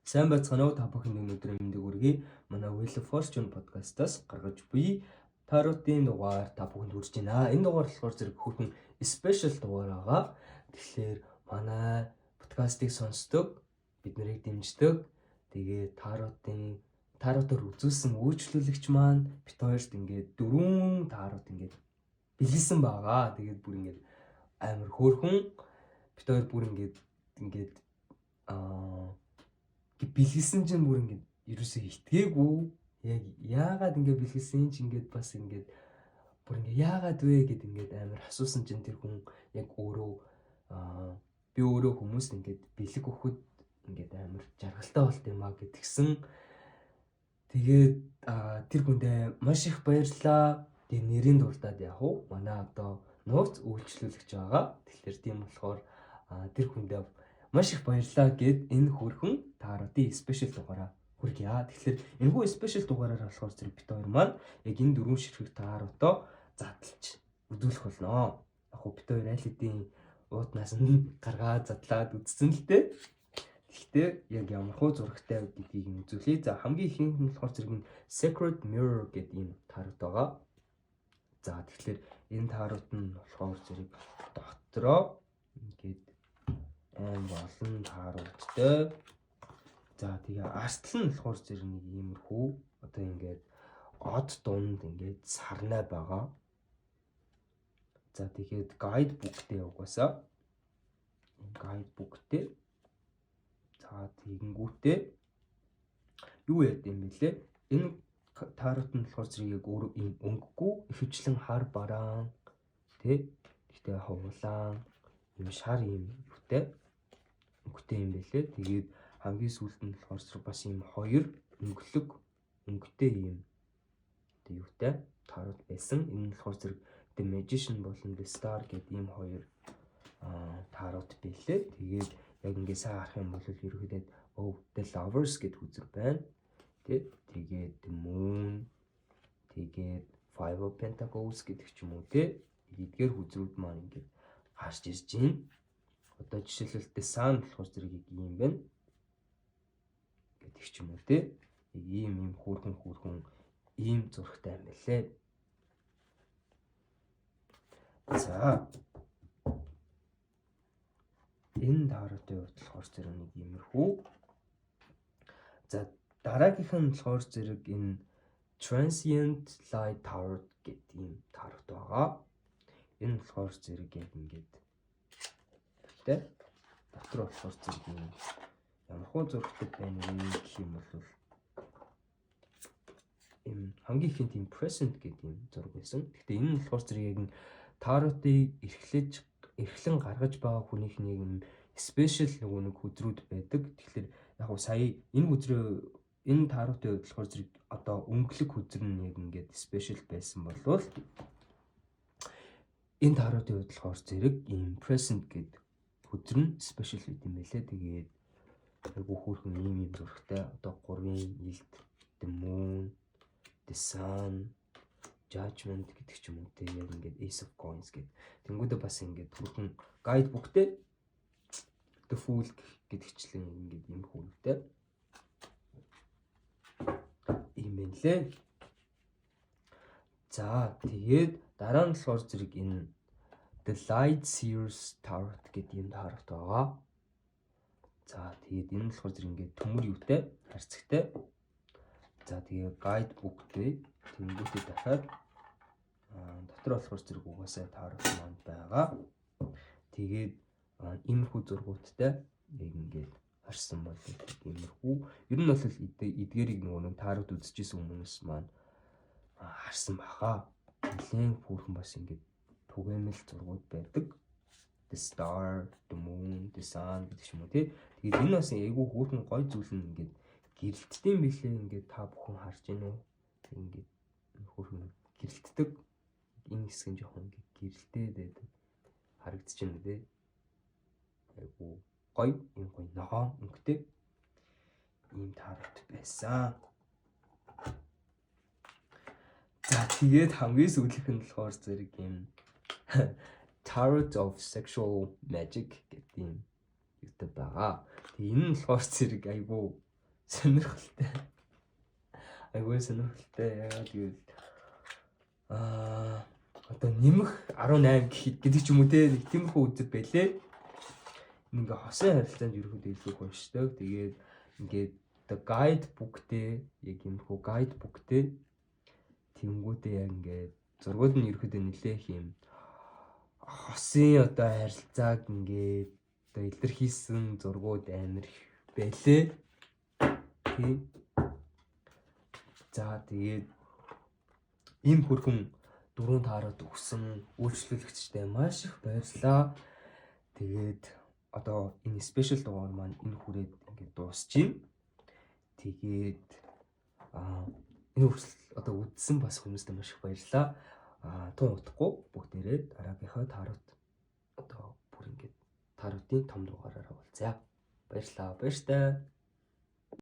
Сайн байцгаана уу та бүхэн өнөөдрийн мэндийг хүргэе. Манай Wheel of Fortune podcast-аас гаргаж буй таротын дугаар та бүхэнд хүрч байна. Энэ дугаар болохоор зэрэг хүүхэн special дугаар байгаа. Тэгэхээр манай подкастыг сонсдог, бид нарыг дэмждэг. Тэгээ таротоор үзүүлсэн үйлчлүүлэгч маань бит хоёрт ингээд 4 тарот ингээд бэлгэлсэн байгаа. Тэгээд бүр ингээд амар хөөрхөн бит хоёр бүр ингээд бэлгэлсэн чинь бүр ингээд ерөөсөө итгээгүй. Яг яагаад ингээд бэлгэлсэн чинь ингээд бас ингээд бүр ингээд яагаад вэ гэд ингээд амар асуусан чинь тэр хүн яг өөрөө би өөрөө хүмүүст ингээд бэлэг өгөхөд ингээд амар жаргалтай болт юм аа гэдгсэн. Тэгээд тэр хүндээ маш их баярлалаа. Тэгээ нэрийн дурдаад яг уу манай одоо нууц үйлчлүүлэгч байгаа. Тэгэхээр тийм болохоор тэр хүндээ маш их баярлалаа гэд энэ хөрхөн таротын спешиал дугаараа хүргье. Тэгэхээр энэхүү спешиал дугаараар болохоор зэрэг бит хоёр маань яг энэ 4 ширхэг таротоо задлж үзүүлэх болно. Яг уу бит хоёр аль хэдийн уутнаас нь гаргаад задлаад үзсэн л дээ. Гэхдээ яг ямархуу зурагтай гэдгийг нь үзүүлье. За хамгийн ихэнх нь болохоор зэрэг Sacred Mirror гэдэг ийм тарот байгаа. За тэгэхээр энэ тарот нь болохоор зэрэг дотроо ингээд болон таруудтай. За тэгээ артл нь болохоор зэрэг нэг иймэрхүү одоо ингээд од дунд ингээд сарнай байгаа. За тэгээд гайд бүктэй угаасаа гайд бүктэй. За тэгэнгүүтээ юу яд юм бэлээ? Энэ тарот нь болохоор зэрэг яг өөр юм өнгөгүй ихэвчлэн хар бараан тэ гэхдээ ховлаан юм шар юм юутай өнгөтэй юм бэлээ. Тэгээд хамгийн сүүлд нь болохоор зэрэг бас юм хоёр өнгөтэй юм тэ юутай тарот байсан. Энэ нь болохоор зэрэг The Magician болон The Star гэдэг ийм хоёр тарот бэлээ. Тэгээд яг ингээ сайн харах юм бол ерөөхдөө The Lovers гэдэг үзэр байна. Тэгээд The Moon, тэгээд Five of Pentacles гэдэг ч юм уу те. Эдгээр үзрүүд маань ингээ гарч ирж байна. Одоо жишээлбэл The Sun болохоор зэрэг юм байна. Гэдэг ч юм уу те. Ийм хөөрхөн ийм зурагтай юм байлээ. За энэ тароты хувьд болохоор зэрэг нэг иймэрхүү. За дараагийнх нь болохоор зэрэг энэ Transient Light Tarot гэдэг ийм тарот байгаа. Энэ болохоор зэрэг яг ингээд тэ дотор болохоор зэрэг юм ямархуу зурагтай байна гэх юм бол энэ хамгийн ихэнд тийм present гэдэг юм зураг байсан. Гэхдээ энэ нь болохоор зэрэг яг таротыг эрхлэн гаргаж байгаа хүнийх нь юм спешиал нэг хүзрүүд байдаг. Тэгэхээр яг уу сая энэ тароты хувьд болохоор зэрэг одоо өнгөлөг хүзэр нь яг ингээд спешиал байсан болвол энэ тароты хувьд болохоор зэрэг ийм present гэдэг хүзэр нь спешиал гэдэг юм байлээ. Тэгээд айгу хөөрхөн ийм зурагтай одоо 3-ын илд The Moon, The Sun, Judgment гэдэг ч юм уу те яг ингээд Ace of Coins гэдэг. Тэнгүүдээ бас ингээд хөрхөн guide bookтэй The Fool гэдэгчлэн ингээд юм хүнтэй юм байлээ. За тэгээд дараа нь болохоор зэрэг энэ The Light Seers Tarot гэдэг юм тарот байгаа. За тэгээд энэ нь болохоор зэрэг ингээд төмөр юутай харьцагтай. За тэгээд guide bookтэй тэнгүүтээ дахиад дотор болохоор зэрэг угаасаа тарот маань байгаа. Тэгээд иймэрхүү зургуудтай яг ингээд харсан бол иймэрхүү. Ер нь бол эдгээрийг нэг тарот үзчихсэн хүмүүс маань харсан баха. Нэлээд хүүхэн бас ингээд түгээмэл зургууд байдаг. The Star, The Moon, The Sun гэдэг юм уу тий. Тэгээд энэ бас айгүй хүүхэн гой зүйл нь ингээд гэрэлттэй юм билээ. Ингээд та бүхэн харж байна уу? Ингээд хүүхэн гэрэлтдэг. Энэ хэсэг нь жоохон ингээд гэрэлтэй байдаг. Харагдаж байна үү? Айгүй гой юм гой ногоон өнгөтэй ийм тарот байсан. За тэгээд хамгийн сүүлийнх нь болохоор зэрэг юм Tarot of Sexual Magic гэдэг юм юутай байгаа. Тэгээ энэ нь болохоор зэрэг айгүй сонирхолтой. Айгүй сонирхолтой. Яагаад гэвэл одоо нэмэх 18 гэдэг ч юм уу те, нэг тиймэрхүү үзэл байлээ. Ингээ хосын харилцаанд ерөөдөө илүү уншдаг. Тэгээд ингээд the guide book-тэй яг юмхүү guide book-тэй тэнгүүдээ яг ингээд зургууд нь ерөөдөө нэлээх юм хосын одоо харилцааг ингээд одоо илэрхийлсэн зургууд амар их байлээ. Тийм. За тэгээд ийм хүрхэн дөрөв таарад өгсөн үйлчлүүлэгчтэй маш их баярлалаа. Тэгээд одоо энэ спешиал дугаар маань энэ хүрээд ингээд дуусчих. Тэгээд энэ хүртэл одоо үзсэн бас хүмүүстээ маш их баярлалаа. Тун утахгүй бүгдээрээ дараагийнхаа таарууд одоо бүр ингээд тааруудын том дугаараараа уулзъя. Баярлалаа. Баяртай.